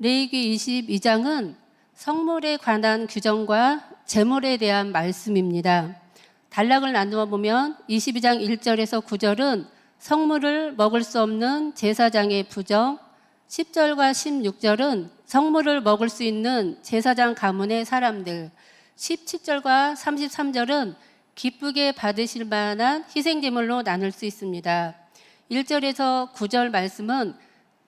레위기 22장은 성물에 관한 규정과 제물에 대한 말씀입니다. 단락을 나누어 보면 22장 1절에서 9절은 성물을 먹을 수 없는 제사장의 부정, 10절과 16절은 성물을 먹을 수 있는 제사장 가문의 사람들, 17절과 33절은 기쁘게 받으실 만한 희생제물로 나눌 수 있습니다. 1절에서 9절 말씀은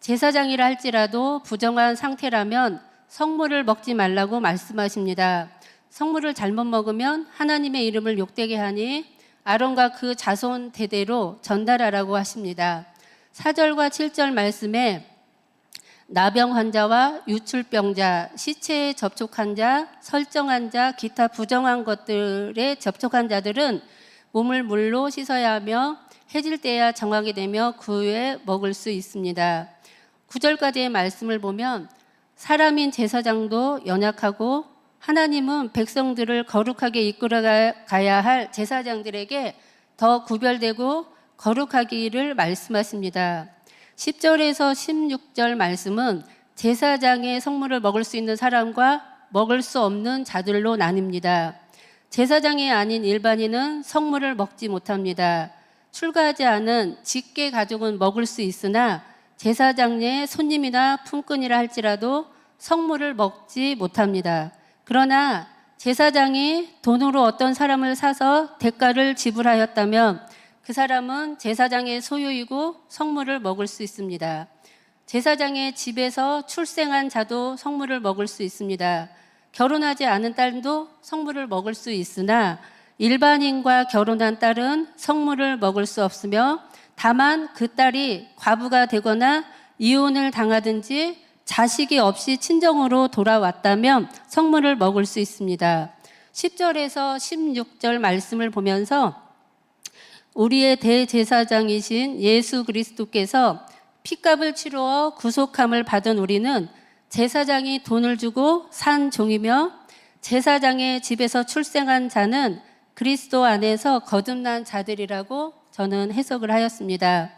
제사장이라 할지라도 부정한 상태라면 성물을 먹지 말라고 말씀하십니다. 성물을 잘못 먹으면 하나님의 이름을 욕되게 하니 아론과 그 자손 대대로 전달하라고 하십니다. 4절과 7절 말씀에 나병 환자와 유출병자, 시체에 접촉한 자, 설정한 자, 기타 부정한 것들에 접촉한 자들은 몸을 물로 씻어야 하며 해질 때야 정하게 되며 그 후에 먹을 수 있습니다. 9절까지의 말씀을 보면 사람인 제사장도 연약하고 하나님은 백성들을 거룩하게 이끌어가야 할 제사장들에게 더 구별되고 거룩하기를 말씀하십니다. 10절에서 16절 말씀은 제사장의 성물을 먹을 수 있는 사람과 먹을 수 없는 자들로 나뉩니다. 제사장이 아닌 일반인은 성물을 먹지 못합니다. 출가하지 않은 직계 가족은 먹을 수 있으나 제사장의 손님이나 품꾼이라 할지라도 성물을 먹지 못합니다. 그러나 제사장이 돈으로 어떤 사람을 사서 대가를 지불하였다면 그 사람은 제사장의 소유이고 성물을 먹을 수 있습니다. 제사장의 집에서 출생한 자도 성물을 먹을 수 있습니다. 결혼하지 않은 딸도 성물을 먹을 수 있으나 일반인과 결혼한 딸은 성물을 먹을 수 없으며 다만 그 딸이 과부가 되거나 이혼을 당하든지 자식이 없이 친정으로 돌아왔다면 성물을 먹을 수 있습니다. 10절에서 16절 말씀을 보면서 우리의 대제사장이신 예수 그리스도께서 핏값을 치루어 구속함을 받은 우리는 제사장이 돈을 주고 산 종이며 제사장의 집에서 출생한 자는 그리스도 안에서 거듭난 자들이라고 저는 해석을 하였습니다.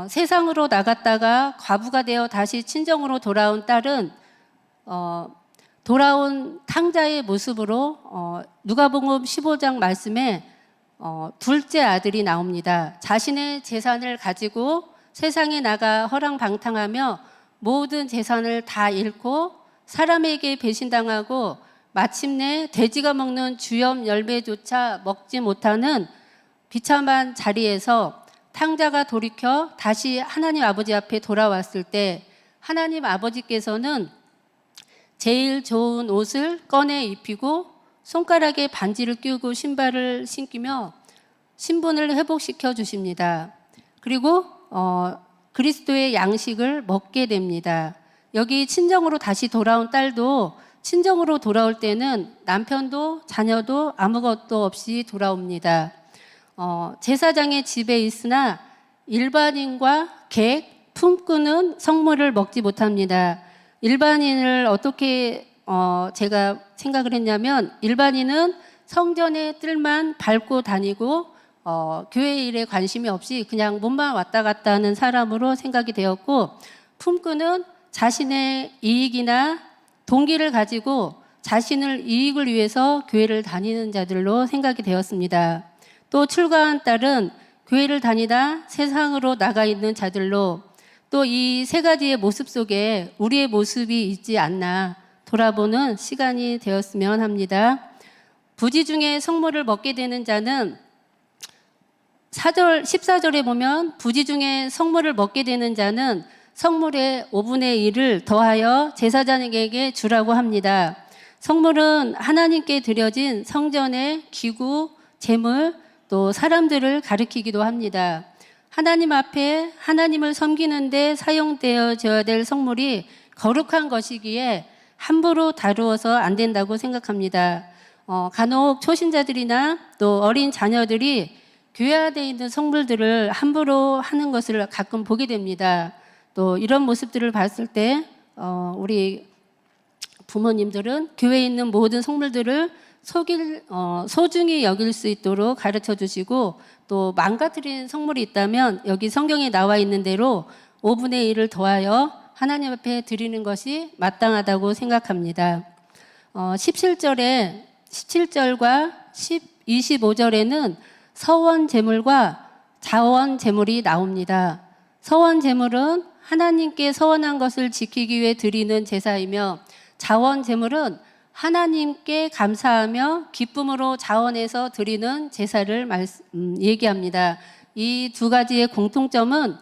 세상으로 나갔다가 과부가 되어 다시 친정으로 돌아온 딸은 돌아온 탕자의 모습으로 누가복음 15장 말씀에 둘째 아들이 나옵니다. 자신의 재산을 가지고 세상에 나가 허랑방탕하며 모든 재산을 다 잃고 사람에게 배신당하고 마침내 돼지가 먹는 주염 열매조차 먹지 못하는 비참한 자리에서 탕자가 돌이켜 다시 하나님 아버지 앞에 돌아왔을 때 하나님 아버지께서는 제일 좋은 옷을 꺼내 입히고 손가락에 반지를 끼우고 신발을 신기며 신분을 회복시켜 주십니다. 그리고 그리스도의 양식을 먹게 됩니다. 여기 친정으로 다시 돌아온 딸도 친정으로 돌아올 때는 남편도 자녀도 아무것도 없이 돌아옵니다. 제사장의 집에 있으나 일반인과 객, 품꾼은 성물을 먹지 못합니다. 일반인을 어떻게 제가 생각을 했냐면 일반인은 성전의 뜰만 밟고 다니고 교회 일에 관심이 없이 그냥 몸만 왔다 갔다 하는 사람으로 생각이 되었고 품꾼은 자신의 이익이나 동기를 가지고 자신을 이익을 위해서 교회를 다니는 자들로 생각이 되었습니다. 또 출가한 딸은 교회를 다니다 세상으로 나가 있는 자들로 또 이 세 가지의 모습 속에 우리의 모습이 있지 않나 돌아보는 시간이 되었으면 합니다. 부지 중에 성물을 먹게 되는 자는 14절에 보면 부지 중에 성물을 먹게 되는 자는 성물의 5분의 1을 더하여 제사장에게 주라고 합니다. 성물은 하나님께 드려진 성전의 기구, 제물, 또 사람들을 가리키기도 합니다. 하나님 앞에 하나님을 섬기는데 사용되어져야 될 성물이 거룩한 것이기에 함부로 다루어서 안 된다고 생각합니다. 간혹 초신자들이나 또 어린 자녀들이 교회 안에 있는 성물들을 함부로 하는 것을 가끔 보게 됩니다. 또 이런 모습들을 봤을 때 우리 부모님들은 교회에 있는 모든 성물들을 소중히 여길 수 있도록 가르쳐 주시고 또 망가뜨린 성물이 있다면 여기 성경에 나와 있는 대로 5분의 1을 더하여 하나님 앞에 드리는 것이 마땅하다고 생각합니다. 17절과 25절에는 서원 제물과 자원 제물이 나옵니다. 서원 제물은 하나님께 서원한 것을 지키기 위해 드리는 제사이며, 자원 제물은 하나님께 감사하며 기쁨으로 자원해서 드리는 제사를 얘기합니다. 이 두 가지의 공통점은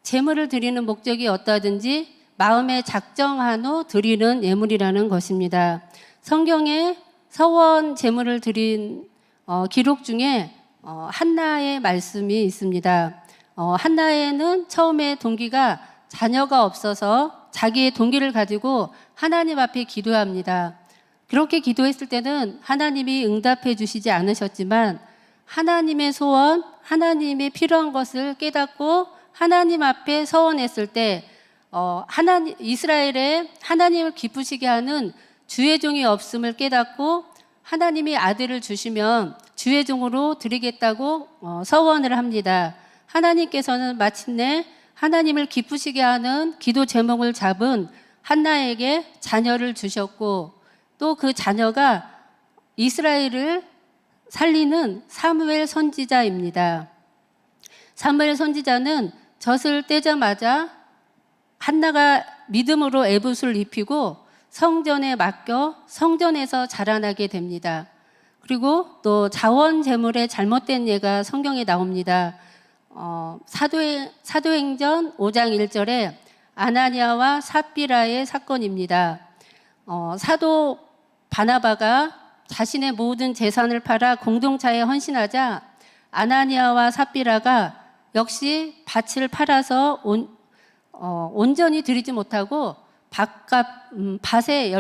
제물을 드리는 목적이 어떠하든지 마음에 작정한 후 드리는 예물이라는 것입니다. 성경에 서원 제물을 드린 기록 중에 한나의 말씀이 있습니다. 한나에는 처음에 동기가 자녀가 없어서 자기의 동기를 가지고 하나님 앞에 기도합니다. 그렇게 기도했을 때는 하나님이 응답해 주시지 않으셨지만 하나님의 소원, 하나님의 필요한 것을 깨닫고 하나님 앞에 서원했을 때 이스라엘에 하나님을 기쁘시게 하는 주의 종이 없음을 깨닫고 하나님이 아들을 주시면 주의 종으로 드리겠다고 서원을 합니다. 하나님께서는 마침내 하나님을 기쁘시게 하는 기도 제목을 잡은 한나에게 자녀를 주셨고, 또 그 자녀가 이스라엘을 살리는 사무엘 선지자입니다. 사무엘 선지자는 젖을 떼자마자 한나가 믿음으로 에봇을 입히고 성전에 맡겨 성전에서 자라나게 됩니다. 그리고 또 자원 제물의 잘못된 예가 성경에 나옵니다. 사도행전 5장 1절에 아나니아와 삽비라의 사건입니다. 사도 바나바가 자신의 모든 재산을 팔아 공동체에 헌신하자 아나니아와 삽비라가 역시 밭을 팔아서 온전히 드리지 못하고 밭의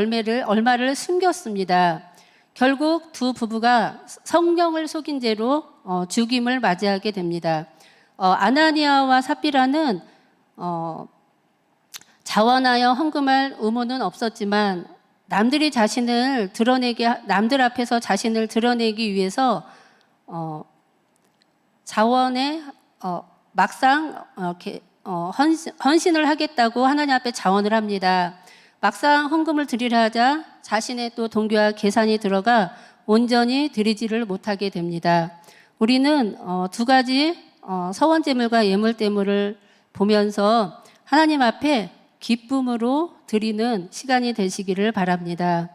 얼마를 숨겼습니다. 결국 두 부부가 성령을 속인 죄로 죽임을 맞이하게 됩니다. 아나니아와 삽비라는 자원하여 헌금할 의무는 없었지만 남들 앞에서 자신을 드러내기 위해서 자원에 막상 이렇게 헌신을 하겠다고 하나님 앞에 자원을 합니다. 막상 헌금을 드리려 하자 자신의 또 동기와 계산이 들어가 온전히 드리지를 못하게 됩니다. 우리는 두 가지 서원제물과 예물제물을 보면서 하나님 앞에 기쁨으로 드리는 시간이 되시기를 바랍니다.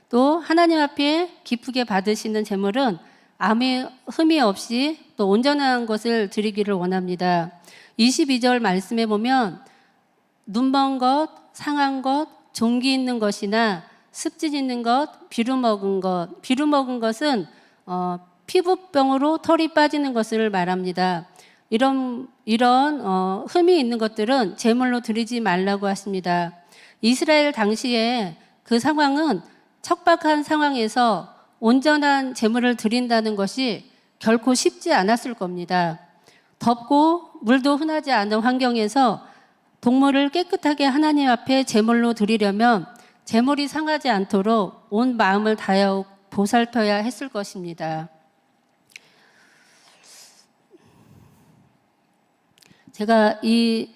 또 하나님 앞에 기쁘게 받으시는 제물은 아무 흠이 없이 또 온전한 것을 드리기를 원합니다. 22절 말씀에 보면 눈먼 것, 상한 것, 종기 있는 것이나 습진 있는 것, 비루 먹은 것은 피부병으로 털이 빠지는 것을 말합니다. 이런 흠이 있는 것들은 제물로 드리지 말라고 하십니다. 이스라엘 당시에 그 상황은 척박한 상황에서 온전한 제물을 드린다는 것이 결코 쉽지 않았을 겁니다. 덥고 물도 흔하지 않은 환경에서 동물을 깨끗하게 하나님 앞에 제물로 드리려면 제물이 상하지 않도록 온 마음을 다하여 보살펴야 했을 것입니다. 제가 이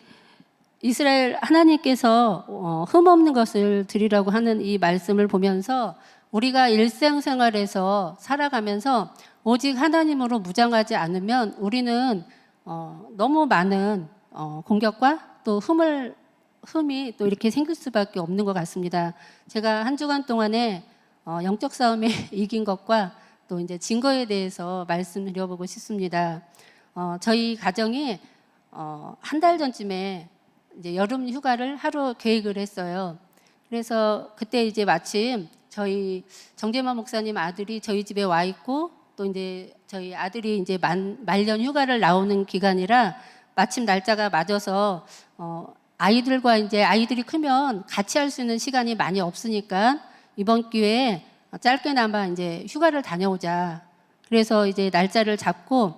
이스라엘 하나님께서 흠없는 것을 드리라고 하는 이 말씀을 보면서 우리가 일상생활에서 살아가면서 오직 하나님으로 무장하지 않으면 우리는 너무 많은 공격과 또 흠이 또 이렇게 생길 수밖에 없는 것 같습니다. 제가 한 주간 동안에 영적 싸움에 이긴 것과 또 이제 증거에 대해서 말씀드려보고 싶습니다. 저희 가정이 한 달 전쯤에 이제 여름 휴가를 하루 계획을 했어요. 그래서 그때 이제 마침 저희 정재만 목사님 아들이 저희 집에 와 있고 또 이제 저희 아들이 이제 말년 휴가를 나오는 기간이라 마침 날짜가 맞아서 아이들과 이제 아이들이 크면 같이 할 수 있는 시간이 많이 없으니까 이번 기회에 짧게나마 이제 휴가를 다녀오자. 그래서 이제 날짜를 잡고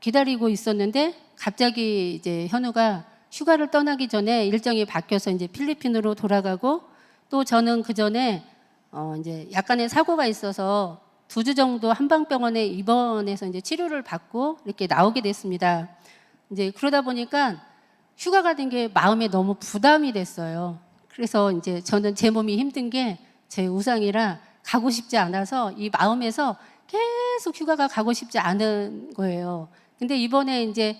기다리고 있었는데 갑자기 이제 현우가 휴가를 떠나기 전에 일정이 바뀌어서 이제 필리핀으로 돌아가고 또 저는 그 전에 이제 약간의 사고가 있어서 2주 정도 한방병원에 입원해서 이제 치료를 받고 이렇게 나오게 됐습니다. 이제 그러다 보니까 휴가 가는 게 마음에 너무 부담이 됐어요. 그래서 이제 저는 제 몸이 힘든 게 제 우상이라 가고 싶지 않아서 이 마음에서 계속 휴가가 가고 싶지 않은 거예요. 근데 이번에 이제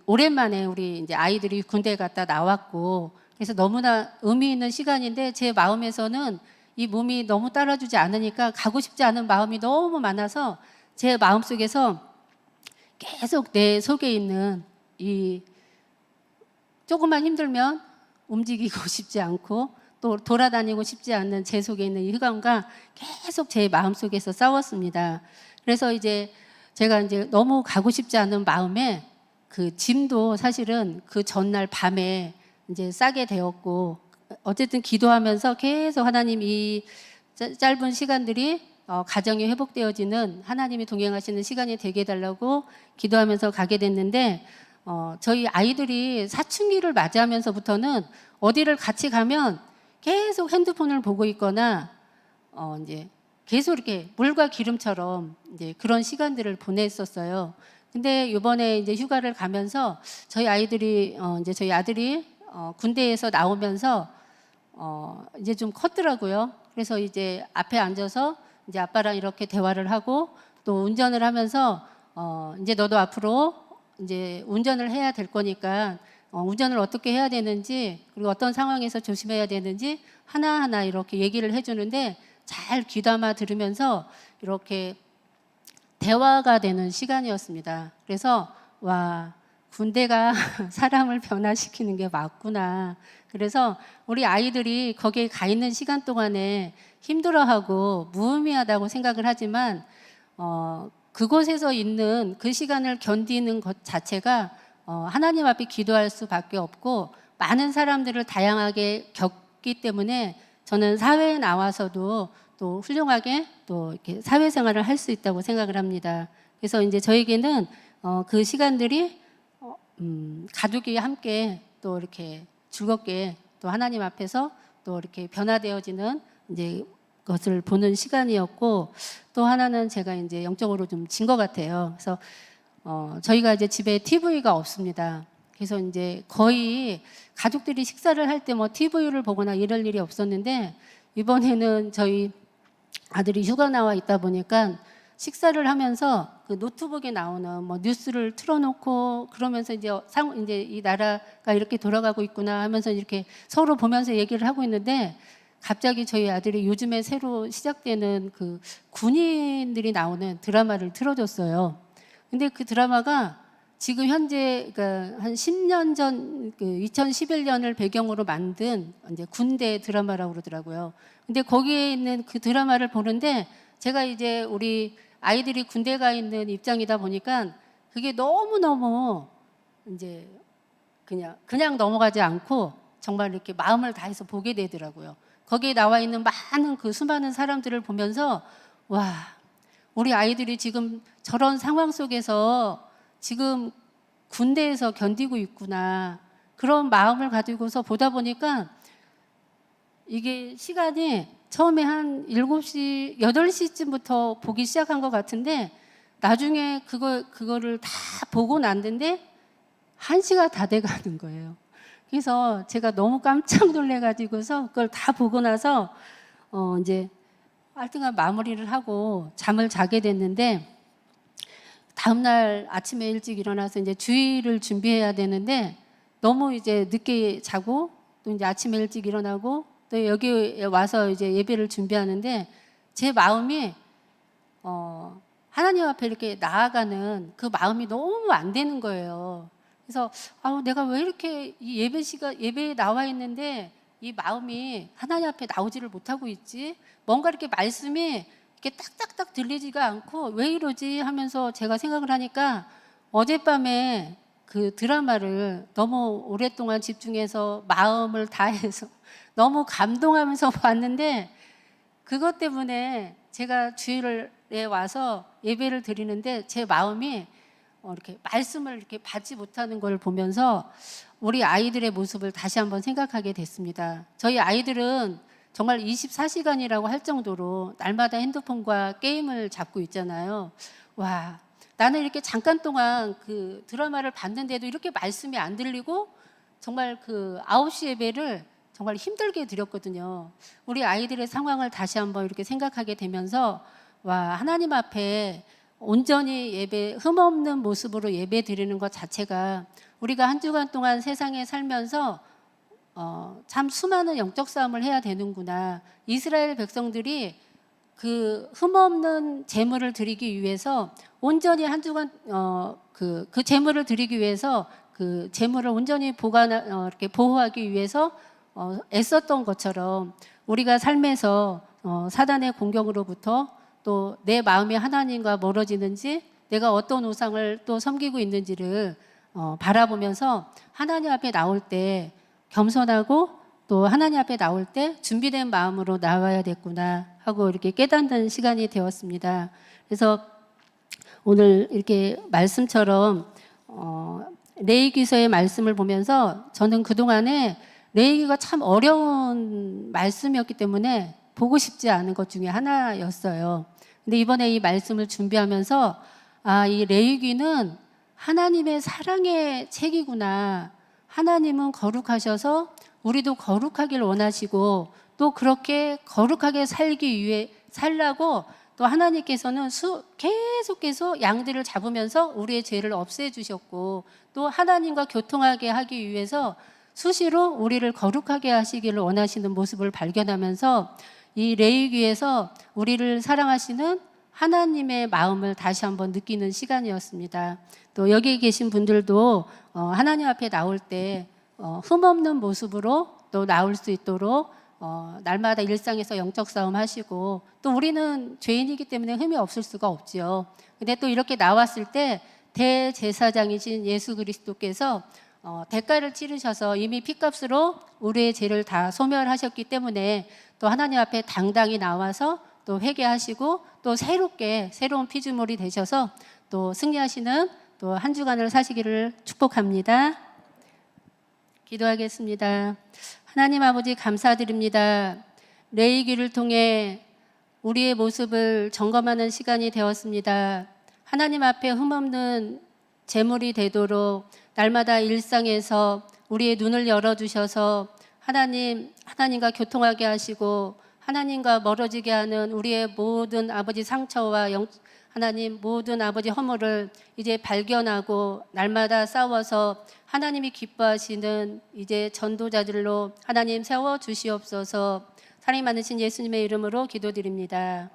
오랜만에 우리 이제 아이들이 군대 갔다 나왔고, 그래서 너무나 의미 있는 시간인데 제 마음에서는 이 몸이 너무 따라주지 않으니까 가고 싶지 않은 마음이 너무 많아서 제 마음속에서 계속 내 속에 있는 이 조금만 힘들면 움직이고 싶지 않고 또 돌아다니고 싶지 않는 제 속에 있는 이 흑암과 계속 제 마음속에서 싸웠습니다. 그래서 이제 제가 이제 너무 가고 싶지 않은 마음에 그 짐도 사실은 그 전날 밤에 이제 싸게 되었고, 어쨌든 기도하면서 계속 하나님 이 짧은 시간들이 가정이 회복되어지는 하나님이 동행하시는 시간이 되게 해달라고 기도하면서 가게 됐는데, 저희 아이들이 사춘기를 맞이하면서부터는 어디를 같이 가면 계속 핸드폰을 보고 있거나 이제 계속 이렇게 물과 기름처럼 이제 그런 시간들을 보냈었어요. 근데 이번에 이제 휴가를 가면서 저희 아이들이 이제 저희 아들이 군대에서 나오면서 이제 좀 컸더라고요. 그래서 이제 앞에 앉아서 이제 아빠랑 이렇게 대화를 하고 또 운전을 하면서 이제 너도 앞으로 이제 운전을 해야 될 거니까 운전을 어떻게 해야 되는지, 그리고 어떤 상황에서 조심해야 되는지 하나하나 이렇게 얘기를 해주는데 잘 귀담아 들으면서 이렇게 대화가 되는 시간이었습니다. 그래서 와, 군대가 사람을 변화시키는 게 맞구나. 그래서 우리 아이들이 거기에 가 있는 시간 동안에 힘들어하고 무의미하다고 생각을 하지만 그곳에서 있는 그 시간을 견디는 것 자체가 하나님 앞에 기도할 수밖에 없고, 많은 사람들을 다양하게 겪기 때문에 저는 사회에 나와서도 또 훌륭하게 또 이렇게 사회생활을 할 수 있다고 생각을 합니다. 그래서 이제 저에게는 그 시간들이 가족이 함께 또 이렇게 즐겁게 또 하나님 앞에서 또 이렇게 변화되어지는 이제 것을 보는 시간이었고, 또 하나는 제가 이제 영적으로 좀 진 것 같아요. 그래서 저희가 이제 집에 TV가 없습니다. 그래서 이제 거의 가족들이 식사를 할 때 뭐 TV를 보거나 이럴 일이 없었는데, 이번에는 저희 아들이 휴가 나와 있다 보니까 식사를 하면서 그 노트북에 나오는 뭐 뉴스를 틀어놓고 그러면서 이제 이 나라가 이렇게 돌아가고 있구나 하면서 이렇게 서로 보면서 얘기를 하고 있는데, 갑자기 저희 아들이 요즘에 새로 시작되는 그 군인들이 나오는 드라마를 틀어줬어요. 근데 그 드라마가 지금 현재 그러니까 한 10년 전 그 2011년을 배경으로 만든 이제 군대 드라마라고 그러더라고요. 근데 거기에 있는 그 드라마를 보는데 제가 이제 우리 아이들이 군대 가 있는 입장이다 보니까 그게 너무너무 이제 그냥 넘어가지 않고 정말 이렇게 마음을 다해서 보게 되더라고요. 거기에 나와 있는 많은 그 수많은 사람들을 보면서 와, 우리 아이들이 지금 저런 상황 속에서 지금 군대에서 견디고 있구나, 그런 마음을 가지고서 보다 보니까 이게 시간이 처음에 한 7시, 8시쯤부터 보기 시작한 것 같은데 나중에 그거를 다 보고 났는데 1시가 다 돼가는 거예요. 그래서 제가 너무 깜짝 놀래가지고서 그걸 다 보고 나서 이제 하여튼간 마무리를 하고 잠을 자게 됐는데, 다음날 아침에 일찍 일어나서 이제 주일을 준비해야 되는데 너무 이제 늦게 자고 또 이제 아침에 일찍 일어나고 또 여기 와서 이제 예배를 준비하는데 제 마음이 하나님 앞에 이렇게 나아가는 그 마음이 너무 안 되는 거예요. 그래서 내가 왜 이렇게 이 예배에 나와 있는데 이 마음이 하나님 앞에 나오지를 못하고 있지? 뭔가 이렇게 말씀이 이렇게 딱딱딱 들리지가 않고 왜 이러지 하면서 제가 생각을 하니까 어젯밤에 그 드라마를 너무 오랫동안 집중해서 마음을 다해서 너무 감동하면서 봤는데, 그것 때문에 제가 주일에 와서 예배를 드리는데 제 마음이 이렇게 말씀을 이렇게 받지 못하는 걸 보면서 우리 아이들의 모습을 다시 한번 생각하게 됐습니다. 저희 아이들은 정말 24시간이라고 할 정도로 날마다 핸드폰과 게임을 잡고 있잖아요. 와, 나는 이렇게 잠깐 동안 그 드라마를 봤는데도 이렇게 말씀이 안 들리고 정말 그 9시 예배를 정말 힘들게 드렸거든요. 우리 아이들의 상황을 다시 한번 이렇게 생각하게 되면서 와, 하나님 앞에 온전히 예배, 흠없는 모습으로 예배 드리는 것 자체가 우리가 한 주간 동안 세상에 살면서 참 수많은 영적 싸움을 해야 되는구나. 이스라엘 백성들이 그 흠없는 제물을 드리기 위해서 온전히 한 주간 그 제물을 드리기 위해서 그 제물을 온전히 이렇게 보호하기 위해서 애썼던 것처럼 우리가 삶에서 사단의 공격으로부터 또 내 마음이 하나님과 멀어지는지 내가 어떤 우상을 또 섬기고 있는지를 바라보면서 하나님 앞에 나올 때 겸손하고 또 하나님 앞에 나올 때 준비된 마음으로 나와야 됐구나 하고 이렇게 깨닫는 시간이 되었습니다. 그래서 오늘 이렇게 말씀처럼 레위기서의 말씀을 보면서 저는 그동안에 레위기가 참 어려운 말씀이었기 때문에 보고 싶지 않은 것 중에 하나였어요. 근데 이번에 이 말씀을 준비하면서 이 레위기는 하나님의 사랑의 책이구나. 하나님은 거룩하셔서 우리도 거룩하길 원하시고 또 그렇게 거룩하게 살라고 또 하나님께서는 계속 양들을 잡으면서 우리의 죄를 없애주셨고 또 하나님과 교통하게 하기 위해서 수시로 우리를 거룩하게 하시기를 원하시는 모습을 발견하면서 이 레위기에서 우리를 사랑하시는 하나님의 마음을 다시 한번 느끼는 시간이었습니다. 또 여기 계신 분들도 하나님 앞에 나올 때 흠없는 모습으로 또 나올 수 있도록 날마다 일상에서 영적 싸움 하시고 또 우리는 죄인이기 때문에 흠이 없을 수가 없지요. 근데 또 이렇게 나왔을 때 대제사장이신 예수 그리스도께서 대가를 치르셔서 이미 피값으로 우리의 죄를 다 소멸하셨기 때문에 또 하나님 앞에 당당히 나와서 또 회개하시고 또 새로운 피조물이 되셔서 또 승리하시는 또 한 주간을 사시기를 축복합니다. 기도하겠습니다. 하나님 아버지 감사드립니다. 레위기를 통해 우리의 모습을 점검하는 시간이 되었습니다. 하나님 앞에 흠없는 제물이 되도록 날마다 일상에서 우리의 눈을 열어주셔서 하나님과 교통하게 하시고 하나님과 멀어지게 하는 우리의 모든 아버지 상처와 하나님 모든 아버지 허물을 이제 발견하고 날마다 싸워서 하나님이 기뻐하시는 이제 전도자들로 하나님 세워 주시옵소서. 사랑이 많으신 예수님의 이름으로 기도드립니다.